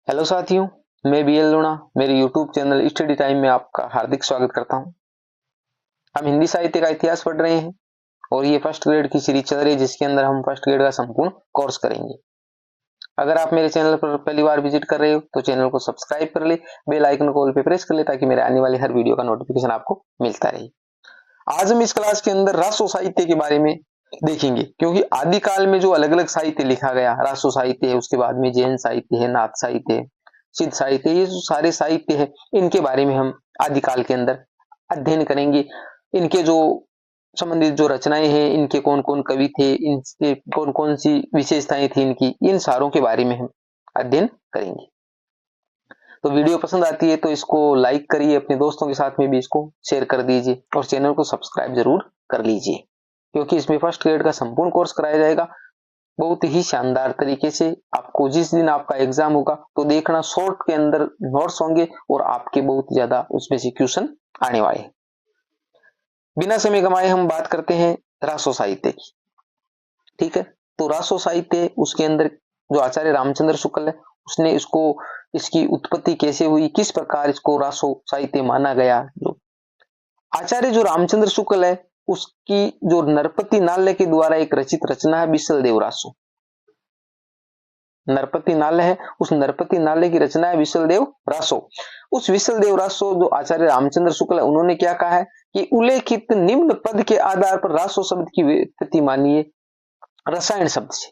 Hello साथियों, मैं BL लूणा मेरे यूट्यूब चैनल स्टडी टाइम में आपका हार्दिक स्वागत करता हूं। हम हिंदी साहित्य का इतिहास पढ़ रहे हैं और ये फर्स्ट ग्रेड की सीरीज चल रही है जिसके अंदर हम फर्स्ट ग्रेड का संपूर्ण कोर्स करेंगे। अगर आप मेरे चैनल पर पहली बार विजिट कर रहे हो तो चैनल को सब्सक्राइब कर ले, बेल आइकन को ऑल पे प्रेस कर ले ताकि मेरे आने वाली हर वीडियो का नोटिफिकेशन आपको मिलता रहे। आज हम इस क्लास के अंदर रासो साहित्य के बारे में देखेंगे, क्योंकि आदिकाल में जो अलग अलग साहित्य लिखा गया, रासो साहित्य है, उसके बाद में जैन साहित्य है, नाथ साहित्य है, सिद्ध साहित्य, ये जो सारे साहित्य है इनके बारे में हम आदिकाल के अंदर अध्ययन करेंगे। इनके जो संबंधित जो रचनाएं हैं, इनके कौन कौन कवि थे, इनके कौन कौन सी विशेषताएं थी इनकी, इन सारों के बारे में हम अध्ययन करेंगे। तो वीडियो पसंद आती है तो इसको लाइक करिए, अपने दोस्तों के साथ में भी इसको शेयर कर दीजिए और चैनल को सब्सक्राइब जरूर कर लीजिए, क्योंकि इसमें फर्स्ट ग्रेड का संपूर्ण कोर्स कराया जाएगा बहुत ही शानदार तरीके से। आपको जिस दिन आपका एग्जाम होगा तो देखना, शॉर्ट के अंदर नोट्स होंगे और आपके बहुत ज्यादा उसमें से क्वेश्चन आने वाले हैं। बिना समय गंवाए हम बात करते हैं रासो साहित्य की। ठीक है, तो रासो साहित्य, उसके अंदर जो आचार्य रामचंद्र शुक्ल है उसने इसको, इसकी उत्पत्ति कैसे हुई, किस प्रकार इसको रासो साहित्य माना गया। जो आचार्य जो रामचंद्र शुक्ल है उसकी जो नरपति नाल्य के द्वारा एक रचित रचना है विसल देव रासो। नरपति नाल्य है, उस नरपति नाल्य की रचना है विसल देव रासो। उस विसल देव रासो जो आचार्य रामचंद्र शुक्ल है उन्होंने क्या कहा है कि उल्लेखित निम्न पद के आधार पर रासो शब्द की व्युत्पत्ति मानिए रसायन शब्द से।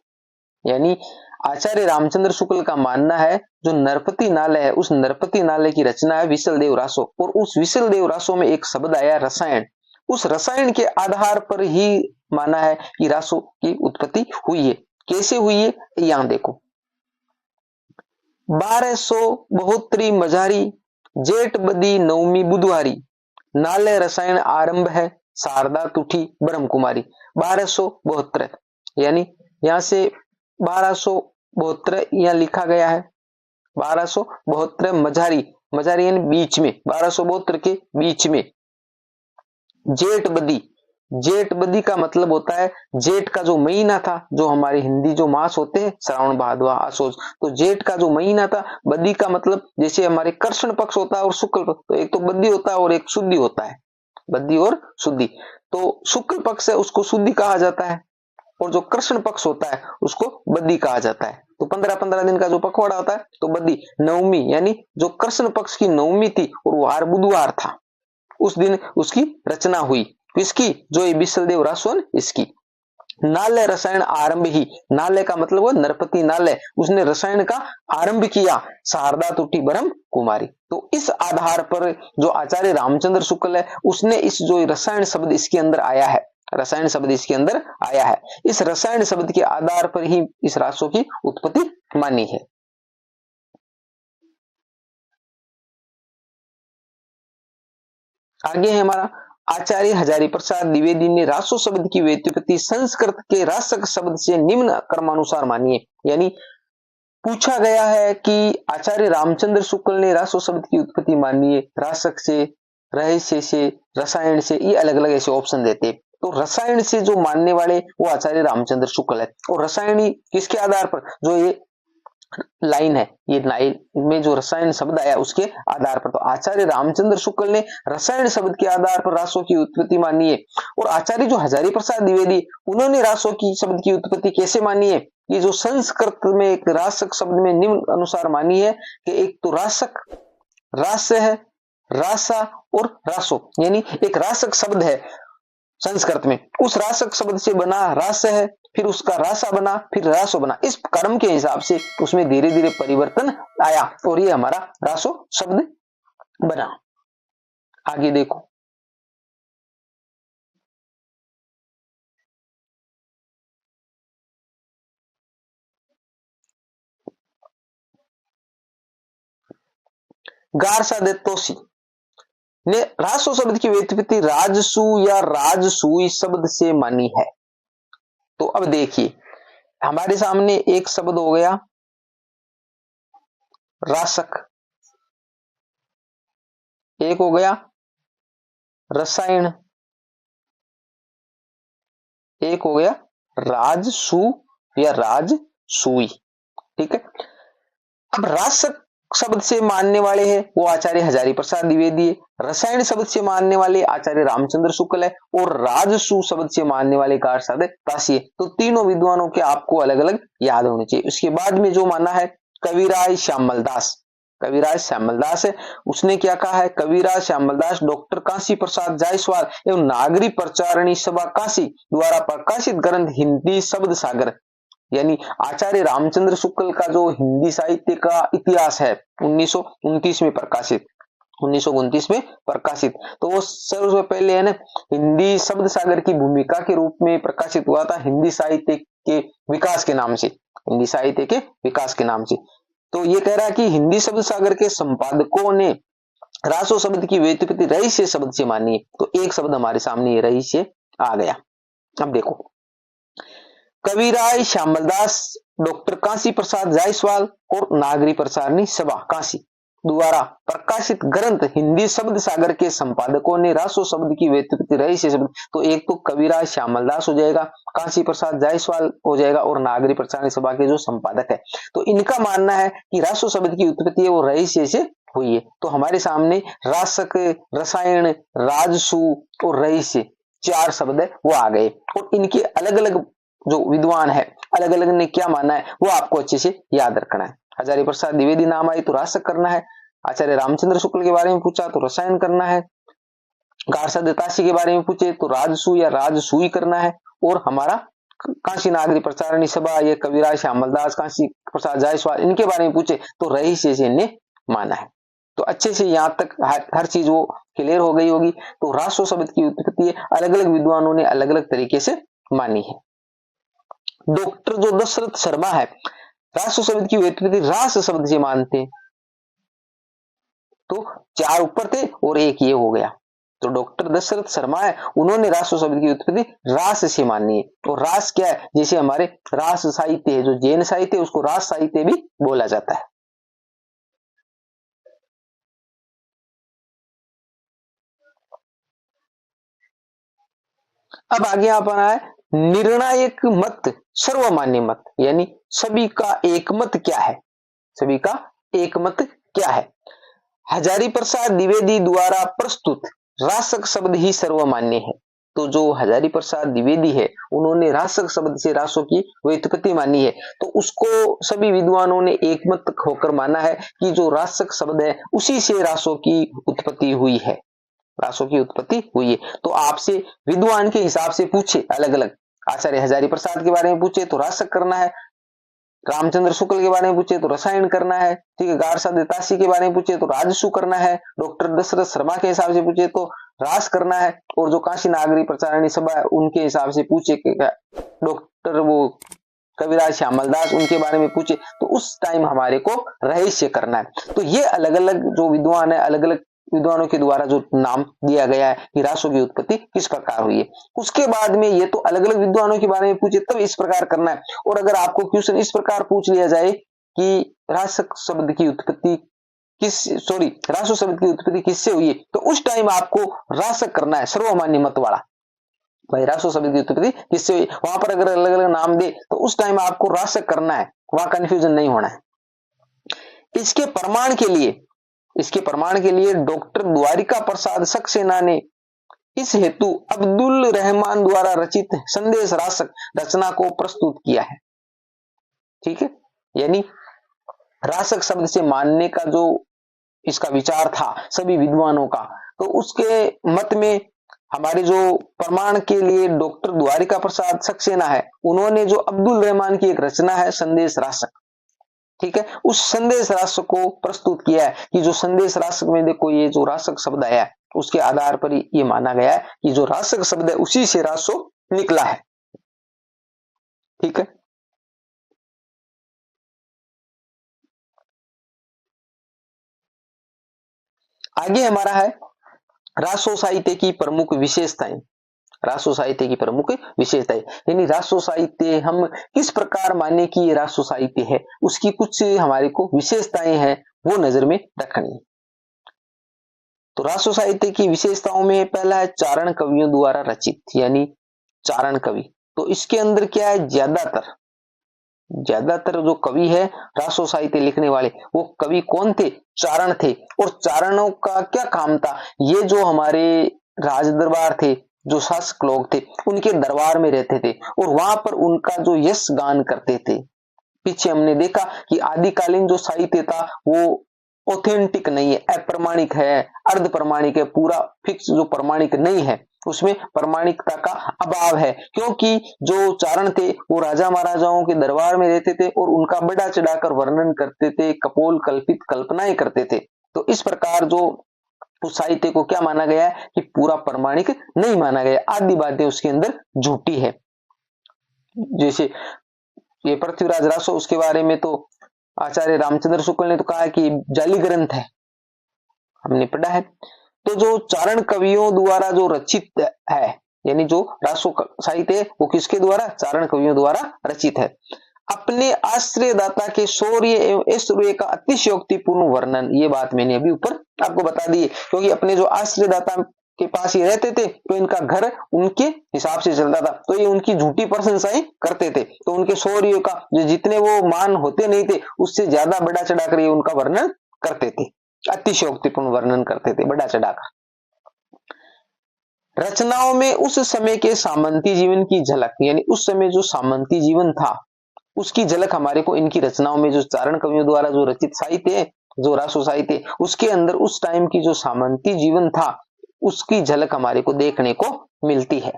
यानी आचार्य रामचंद्र शुक्ल का मानना है जो नरपति नाल्य है, उस नरपति नाल्य की रचना है विसल देव रासो, और उस विसल देव रासो में एक शब्द आया रसायन। उस रसायन के आधार पर ही माना है कि रासो की उत्पत्ति हुई है। कैसे हुई है यहां देखो। 1272 मझारी जेठ बदी नवमी बुधवारी नाले रसायन आरंभ है शारदा तुठी ब्रह्म कुमारी। 1272, यानी यहां से 1272 यहां लिखा गया है। 1272 मझारी, मझारी यानी बीच में, 1272 के बीच में। जेठ बदी, जेठ बदी का मतलब होता है जेठ का जो महीना था, जो हमारे हिंदी जो मास होते हैं श्रावण भादवा आसोज, तो जेठ का जो महीना था, बदी का मतलब जैसे हमारे कृष्ण पक्ष होता है और शुक्ल पक्ष, तो एक तो बदी होता है और एक शुद्धि होता है, बदी और शुद्धि। तो शुक्ल पक्ष है उसको शुद्धि कहा जाता है और जो कृष्ण पक्ष होता है उसको बदी कहा जाता है। तो 15-15 दिन का जो पखवाड़ा होता है तो बदी। नवमी यानी जो कृष्ण पक्ष की नवमी थी और वो वार बुधवार था, उस दिन उसकी रचना हुई। किसकी? जो ये विसल देव रासो, इसकी। नाल्य रसायन आरंभ ही, नाल्य का मतलब वो नरपति नाल्य, उसने रसायन का आरंभ किया शारदा तुठी ब्रह्म कुमारी। तो इस आधार पर जो आचार्य रामचंद्र शुक्ल है उसने इस जो रसायन शब्द इसके अंदर आया है, रसायन शब्द इसके अंदर आया है, इस रसायन शब्द के आधार पर ही इस रासो की उत्पत्ति मानी है। आगे है हमारा आचार्य हजारी प्रसाद द्विवेदी ने रासो शब्द की व्युत्पत्ति संस्कृत के रासक शब्द से निम्न क्रमानुसार मानी है। यानी पूछा गया है कि आचार्य रामचंद्र शुक्ल ने रासो शब्द की उत्पत्ति मानी है रासक से, रहस्य से, रसायन से, ये अलग अलग ऐसे ऑप्शन देते। तो रसायन से जो मानने वाले वो आचार्य रामचंद्र शुक्ल है, और रसायनी किसके आधार पर, जो ये लाइन है, ये लाइन में जो रसायन शब्द आया उसके आधार पर। तो आचार्य रामचंद्र शुक्ल ने रसायन शब्द के आधार पर रासो की उत्पत्ति मानी है। और आचार्य जो हजारी प्रसाद द्विवेदी, उन्होंने रासो की शब्द की उत्पत्ति कैसे मानी है, ये जो संस्कृत में एक रासक शब्द में निम्न अनुसार मानी है कि एक तो रासक, रास्य है, रासा और रासो, यानी एक रासक शब्द है संस्कृत में, उस रासक शब्द से बना रास है, फिर उसका रासा बना, फिर रासो बना। इस क्रम के हिसाब से उसमें धीरे धीरे परिवर्तन आया और ये हमारा रासो शब्द बना। आगे देखो, गारसा दत्तोसी ने रासो शब्द की व्युत्पत्ति राजसू या राजसूई शब्द से मानी है। तो अब देखिए, हमारे सामने एक शब्द हो गया रासक, एक हो गया रसायन, एक हो गया राजसू या राजसूई। ठीक है, अब रासक शब्द से मानने वाले हैं वो आचार्य हजारी प्रसाद द्विवेदी है, रसायन शब्द से मानने वाले आचार्य रामचंद्र शुक्ल है, और राजसु शब्द से मानने वाले कारसाद तासी है। तो तीनों विद्वानों के आपको अलग अलग याद होने चाहिए। उसके बाद में जो माना है कविराज श्यामलदास, कविराज श्यामलदास है, उसने क्या कहा है, कविराज श्यामलदास डॉक्टर काशी प्रसाद जायसवाल एवं नागरिक प्रचारणी सभा काशी द्वारा प्रकाशित ग्रंथ हिंदी शब्द सागर, यानी आचार्य रामचंद्र शुक्ल का जो हिंदी साहित्य का इतिहास है 1929 में प्रकाशित, 1929 में प्रकाशित, तो वो सबसे पहले है ना हिंदी शब्द सागर की भूमिका के रूप में प्रकाशित हुआ था हिंदी साहित्य के विकास के नाम से, हिंदी साहित्य के विकास के नाम से। तो ये कह रहा है कि हिंदी शब्द सागर के संपादकों ने रासो शब्द की व्युत्पत्ति रहस्य शब्द से मानी है। तो एक शब्द हमारे सामने ये रहस्य आ गया। अब देखो, कविराज श्यामलदास डॉक्टर काशी प्रसाद जायसवाल और नागरिक प्रचारणी सभा काशी द्वारा प्रकाशित ग्रंथ हिंदी शब्द सागर के संपादकों ने रासो शब्द की व्युत्पत्ति रहस्य शब्द, तो एक तो कविराज श्यामलदास हो जाएगा, काशी प्रसाद जायसवाल हो जाएगा, और नागरिक प्रचारणी सभा के जो संपादक है, तो इनका मानना है कि रासो शब्द की उत्पत्ति है वो रहस्य से हुई है। तो हमारे सामने रासक, रसायन, राजसु और रहस्य चार शब्द है वो आ गए, और इनके अलग अलग जो विद्वान है अलग अलग ने क्या माना है वो आपको अच्छे से याद रखना है। हजारी प्रसाद द्विवेदी नाम आई तो रासक करना है, आचार्य रामचंद्र शुक्ल के बारे में पूछा तो रसायन करना है, कारसाद तासी के बारे में पूछे तो राजसु या राजसुई करना है, और हमारा काशी नागरिक प्रचारणी सभा या कविराज श्यामलदास, काशी प्रसाद जायसवाल इनके बारे में पूछे तो रहस्य से इन्हें माना है। तो अच्छे से यहाँ तक हर चीज वो क्लियर हो गई होगी। तो रासो शब्द की उत्पत्ति अलग अलग विद्वानों ने अलग अलग तरीके से मानी है। डॉक्टर जो दशरथ शर्मा है रासो शब्द की व्युत्पत्ति रास शब्द से मानते हैं, तो चार ऊपर थे और एक ये हो गया। तो डॉक्टर दशरथ शर्मा है उन्होंने रासो शब्द की उत्पत्ति रास से मानी है। तो रास क्या है, जैसे हमारे रास साहित्य है, जो जैन साहित्य है उसको रास साहित्य भी बोला जाता है। अब आगे आप आना है निर्णायक मत सर्वमान्य मत, यानी सभी का एक मत क्या है, सभी का एक मत क्या है। हजारी प्रसाद द्विवेदी द्वारा प्रस्तुत रासक शब्द ही सर्वमान्य है। तो जो हजारी प्रसाद द्विवेदी है उन्होंने रासक शब्द से रासों की व्युत्पत्ति मानी है, तो उसको सभी विद्वानों ने एक मत होकर माना है कि जो रासक शब्द है उसी से रासों की उत्पत्ति हुई है, रासों की उत्पत्ति हुई है। तो आपसे विद्वान के हिसाब से पूछे अलग अलग, आचार्य हजारी प्रसाद के बारे में पूछे तो रासक करना है, रामचंद्र शुक्ल के बारे में पूछे तो रसायन करना है, ठीक है, कारसाद तासी के बारे में पूछे तो राजसु करना है, डॉक्टर दशरथ शर्मा के हिसाब से पूछे तो रास करना है, और जो काशी नागरिक प्रचारणी सभा है उनके हिसाब से पूछे डॉक्टर वो कविराज श्यामलदास उनके बारे में पूछे तो उस टाइम हमारे को रहस्य करना है। तो ये अलग अलग जो विद्वान है अलग अलग विद्वानों के द्वारा जो नाम दिया गया है कि रासों की उत्पत्ति किस प्रकार हुई है। उसके बाद में ये तो अलग अलग विद्वानों के बारे में पूछे तब इस प्रकार करना है। और अगर आपको क्वेश्चन इस प्रकार पूछ लिया जाए कि रासक शब्द की उत्पत्ति रासो शब्द की उत्पत्ति किससे हुई है, तो उस टाइम आपको रासक करना है सर्वमान्य मत वाला, भाई रासो शब्द की उत्पत्ति किससे हुई। वहां पर अगर अलग अलग नाम दे तो उस टाइम आपको रासक करना है, वहां कंफ्यूजन नहीं होना है। इसके प्रमाण के लिए डॉक्टर द्वारिका प्रसाद सक्सेना ने इस हेतु अब्दुल रहमान द्वारा रचित संदेश रासक रचना को प्रस्तुत किया है। ठीक है, यानी रासक शब्द से मानने का जो इसका विचार था सभी विद्वानों का, तो उसके मत में हमारे जो प्रमाण के लिए डॉक्टर द्वारिका प्रसाद सक्सेना है उन्होंने जो अब्दुल रहमान की एक रचना है संदेश रासक, ठीक है, उस संदेश रासक को प्रस्तुत किया है कि जो संदेश रासक में देखो ये जो रासक शब्द आया है उसके आधार पर ये माना गया है कि जो रासक शब्द है उसी से रासो निकला है। ठीक है, आगे हमारा है रासो साहित्य की प्रमुख विशेषताएं। रासो साहित्य की प्रमुख विशेषताएं यानी रासो साहित्य हम किस प्रकार माने कि ये रासो साहित्य है, उसकी कुछ हमारे को विशेषताएं हैं वो नजर में रखनी है। तो रासो साहित्य की विशेषताओं में पहला है चारण कवियों द्वारा रचित, यानी चारण कवि। तो इसके अंदर क्या है, ज्यादातर जो कवि है रासो साहित्य लिखने वाले वो कवि कौन थे? चारण थे। और चारणों का क्या काम था? ये जो हमारे राज दरबार थे, जो शासक लोग थे, उनके दरबार में रहते थे और वहां पर उनका जो यश गान करते थे। पीछे हमने देखा कि आदिकालीन जो साहित्य था वो ऑथेंटिक नहीं है, अप्रमाणिक है, अर्ध प्रमाणिक है, पूरा फिक्स जो प्रमाणिक नहीं है, उसमें प्रमाणिकता का अभाव है। क्योंकि जो चारण थे वो राजा महाराजाओं के दरबार में रहते थे और उनका बढ़ा चढ़ाकर वर्णन करते थे, कपोल कल्पित कल्पनाएं करते थे। तो इस प्रकार जो उस साहित्य को क्या माना गया है कि पूरा प्रमाणिक नहीं माना गया, आदि बातें उसके अंदर झूठी है। जैसे ये पृथ्वीराज रासो, उसके बारे में तो आचार्य रामचंद्र शुक्ल ने तो कहा कि जाली ग्रंथ है, हमने पढ़ा है। तो जो चारण कवियों द्वारा जो रचित है, यानी जो रासो साहित्य है वो किसके द्वारा? चारण कवियों द्वारा रचित है। अपने आश्रयदाता के शौर्य एवं ऐश्वर्य का अतिशयोक्तिपूर्ण वर्णन, ये बात मैंने अभी ऊपर आपको बता दी है। क्योंकि अपने जो आश्रयदाता के पास ये रहते थे तो इनका घर उनके हिसाब से चलता था, तो ये उनकी झूठी प्रशंसाएं करते थे। तो उनके शौर्य का जो जितने वो मान होते नहीं थे उससे ज्यादा बढ़ा चढ़ाकर ये उनका वर्णन करते थे, अतिशयोक्तिपूर्ण वर्णन करते थे बढ़ा चढ़ाकर। रचनाओं में उस समय के सामंती जीवन की झलक, यानी उस समय जो सामंती जीवन था उसकी झलक हमारे को इनकी रचनाओं में, जो चारण कवियों द्वारा जो रचित साहित्य है, जो रासो साहित्य, उसके अंदर उस टाइम की जो सामंती जीवन था उसकी झलक हमारे को देखने को मिलती है।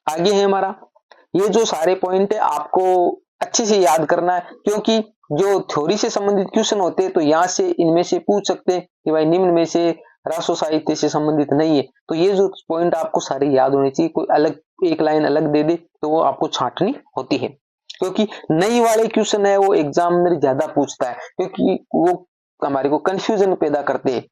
आगे है हमारा, ये जो सारे पॉइंट है आपको अच्छे से याद करना है, क्योंकि जो थ्योरी से संबंधित क्वेश्चन होते हैं तो यहां से इनमें से पूछ सकते हैं कि भाई निम्न में से रासो साहित्य से संबंधित नहीं है। तो ये जो पॉइंट आपको सारे याद होने चाहिए, कोई अलग एक लाइन अलग दे दे तो वो आपको छांटनी होती है, क्योंकि नई वाले क्वेश्चन है वो एग्जामिनर ज्यादा पूछता है, क्योंकि वो हमारे को कंफ्यूजन पैदा करते हैं।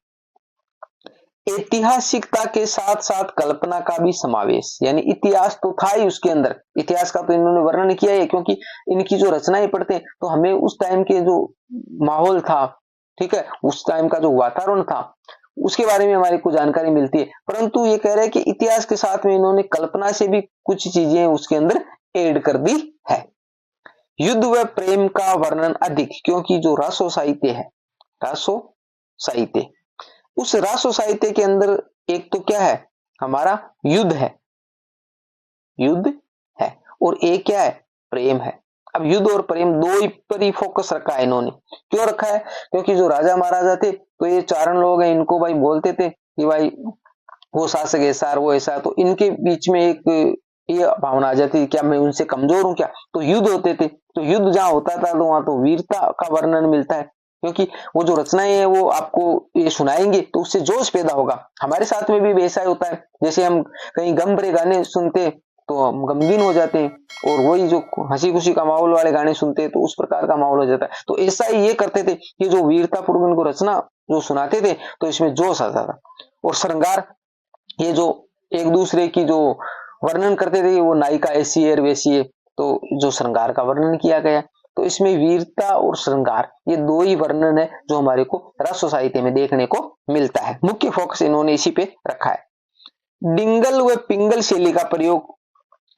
ऐतिहासिकता के साथ साथ कल्पना का भी समावेश, यानी इतिहास तो था ही उसके अंदर, इतिहास का तो इन्होंने वर्णन किया है, क्योंकि इनकी जो रचनाएं पढ़ते हैं तो हमें उस टाइम के जो माहौल था, ठीक है, उस टाइम का जो वातावरण था उसके बारे में हमारे को जानकारी मिलती है। परंतु ये कह रहे हैं कि इतिहास के साथ में इन्होंने कल्पना से भी कुछ चीजें उसके अंदर ऐड कर दी है। युद्ध व प्रेम का वर्णन अधिक, क्योंकि जो रासो साहित्य है, रासो साहित्य, उस रासो साहित्य के अंदर एक तो क्या है हमारा युद्ध है, युद्ध है, और एक क्या है प्रेम है। अब युद्ध और प्रेम दो ही पर ही फोकस रखा है इन्होंने। क्यों रखा है? क्योंकि जो राजा महाराजा थे तो ये चारण लोग हैं, इनको भाई बोलते थे कि भाई वो शासक ऐसा वो ऐसा, तो इनके बीच में एक ये भावना आ जाती, क्या मैं उनसे कमजोर हूं क्या? तो युद्ध होते थे, तो युद्ध जहां होता था तो वहां तो वीरता का वर्णन मिलता है, क्योंकि वो जो रचनाएं हैं वो आपको ये सुनाएंगे तो उससे जोश पैदा होगा। हमारे साथ में भी वैसा ही होता है, जैसे हम कहीं गम भरे गाने सुनते तो हम गमगीन हो जाते हैं, और वही जो हंसी खुशी का माहौल वाले गाने सुनते हैं तो उस प्रकार का माहौल हो जाता है। तो ऐसा ही ये करते थे कि जो वीरता पूर्व इनको रचना जो सुनाते थे तो इसमें जोश आता था। और श्रृंगार, ये जो एक दूसरे की जो वर्णन करते थे, वो नायिका ऐसी है वैसी है, तो जो श्रृंगार का वर्णन किया गया, तो इसमें वीरता और श्रृंगार ये दो ही वर्णन है जो हमारे को रासो साहित्य में देखने को मिलता है। मुख्य फोकस इन्होंने इसी पे रखा है। डिंगल व पिंगल शैली का प्रयोग,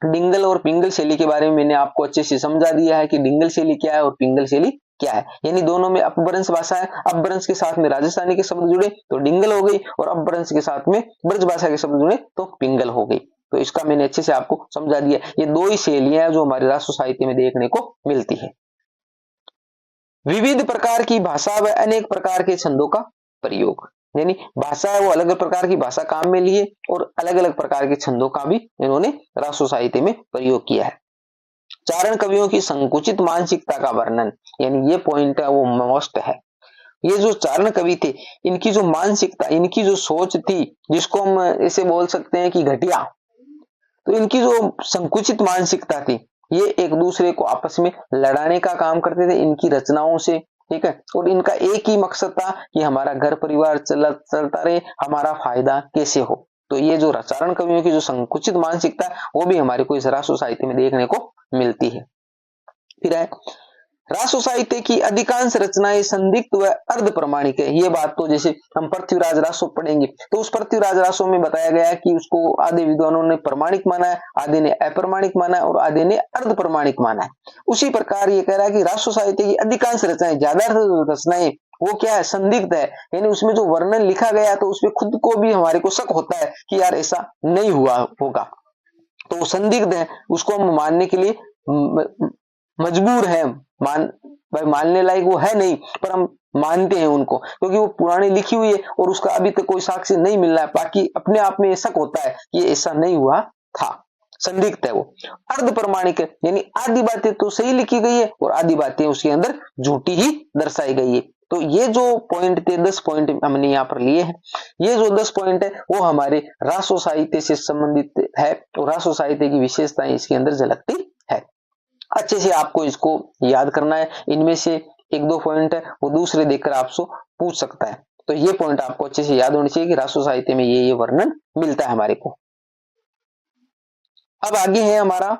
डिंगल और पिंगल शैली के बारे में मैंने आपको अच्छे से समझा दिया है कि डिंगल शैली क्या है और पिंगल शैली क्या है। यानी दोनों में अपभ्रंश भाषा है, अपभ्रंश के साथ में राजस्थानी के शब्द जुड़े तो डिंगल हो गई, और अपभ्रंश के साथ में ब्रज भाषा के शब्द जुड़े तो पिंगल हो गई। तो इसका मैंने अच्छे से आपको समझा दिया। ये दो ही शैलियां जो हमारे राष्ट्र साहित्य में देखने को मिलती है। विविध प्रकार की भाषा व अनेक प्रकार के छंदों का प्रयोग, यानी भाषा है वो अलग अलग प्रकार की भाषा काम में लिए और अलग अलग प्रकार के छंदों का भी इन्होंने राष्ट्र साहित्य में प्रयोग किया है। चारण कवियों की संकुचित मानसिकता का वर्णन, यानी ये पॉइंट है वो मोस्ट है। ये जो चारण कवि थे इनकी जो मानसिकता, इनकी जो सोच थी, जिसको हम ऐसे बोल सकते हैं कि घटिया, तो इनकी जो संकुचित मानसिकता थी ये एक दूसरे को आपस में लड़ाने का काम करते थे इनकी रचनाओं से, ठीक है, और इनका एक ही मकसद था कि हमारा घर परिवार चलता रहे, हमारा फायदा कैसे हो। तो ये जो चारण कवियों की जो संकुचित मानसिकता है वो भी हमारे को इस राष्ट्र साहित्य में देखने को मिलती है। फिर है रासो साहित्य की अधिकांश रचनाएं संदिग्ध व अर्ध प्रमाणिक है। ये बात तो जैसे हम पृथ्वीराज रासो पढ़ेंगे तो उस पृथ्वीराज रासो में बताया गया है कि उसको आधे विद्वानों ने प्रमाणिक माना है, आधे ने अप्रमाणिक माना है और आधे ने अर्ध प्रमाणिक माना है। उसी प्रकार ये कह रहा है कि रासो साहित्य की अधिकांश रचनाएं, ज्यादातर रचनाएं वो क्या है, संदिग्ध है, यानी उसमें जो वर्णन लिखा गया तो उसमें खुद को भी हमारे को शक होता है कि यार ऐसा नहीं हुआ होगा, तो वो संदिग्ध है, उसको हम मानने के लिए मजबूर है, भाई मानने लायक वो है नहीं, पर हम मानते हैं उनको क्योंकि वो पुरानी लिखी हुई है और उसका अभी तक कोई साक्ष्य नहीं मिल रहा है। बाकी अपने आप में शक होता है कि ये ऐसा नहीं हुआ था, संदिग्ध है वो। अर्ध प्रमाणिक है, यानी आधी बातें तो सही लिखी गई है और आधी बातें उसके अंदर झूठी ही दर्शाई गई है। तो ये जो पॉइंट थे, 10 पॉइंट हमने यहाँ पर लिए हैं। ये जो 10 पॉइंट है वो हमारे रासो साहित्य से संबंधित है और रासो साहित्य की विशेषताएं इसके अंदर झलकती है। अच्छे से आपको इसको याद करना है। इनमें से 1-2 पॉइंट है वो दूसरे देखकर आपसे पूछ सकता है, तो ये पॉइंट आपको अच्छे से याद होने चाहिए कि रासो साहित्य में ये वर्णन मिलता है हमारे को। अब आगे है हमारा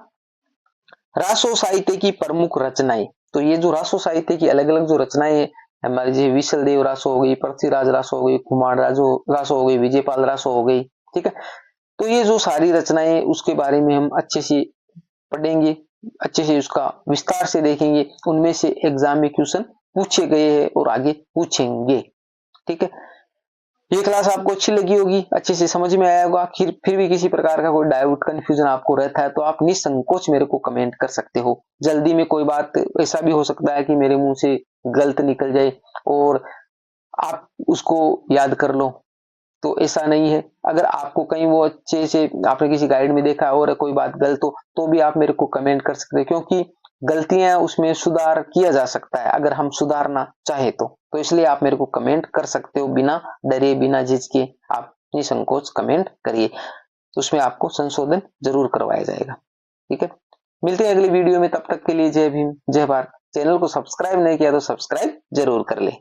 रासो साहित्य की प्रमुख रचनाएं। तो ये जो रासो साहित्य की अलग अलग जो रचनाएं हैं हमारे, जैसे विशल देव रासो हो गई, पृथ्वीराज रासो हो गई, कुमार रासो हो गई, विजयपाल रासो हो गई, ठीक है। तो ये जो सारी रचनाएं उसके बारे में हम अच्छे से पढ़ेंगे, अच्छे से उसका विस्तार से देखेंगे। उनमें से एग्जाम में क्वेश्चन पूछे गए हैं और आगे पूछेंगे, ठीक है। ये क्लास आपको अच्छी लगी होगी, अच्छे से समझ में आया होगा। फिर भी किसी प्रकार का कोई डाउट कंफ्यूजन आपको रहता है तो आप निसंकोच मेरे को कमेंट कर सकते हो। जल्दी में कोई बात ऐसा भी हो सकता है कि मेरे मुंह से गलत निकल जाए और आप उसको याद कर लो, तो ऐसा नहीं है। अगर आपको कहीं वो अच्छे से आपने किसी गाइड में देखा और कोई बात गलत हो तो भी आप मेरे को कमेंट कर सकते हैं, क्योंकि गलतियां उसमें सुधार किया जा सकता है अगर हम सुधारना चाहे तो इसलिए आप मेरे को कमेंट कर सकते हो, बिना डरे बिना झिझके आप निसंकोच कमेंट करिए, तो उसमें आपको संशोधन जरूर करवाया जाएगा, ठीक है। मिलते हैं अगली वीडियो में, तब तक के लिए जय भीम जय भारत। चैनल को सब्सक्राइब नहीं किया तो सब्सक्राइब जरूर कर ले।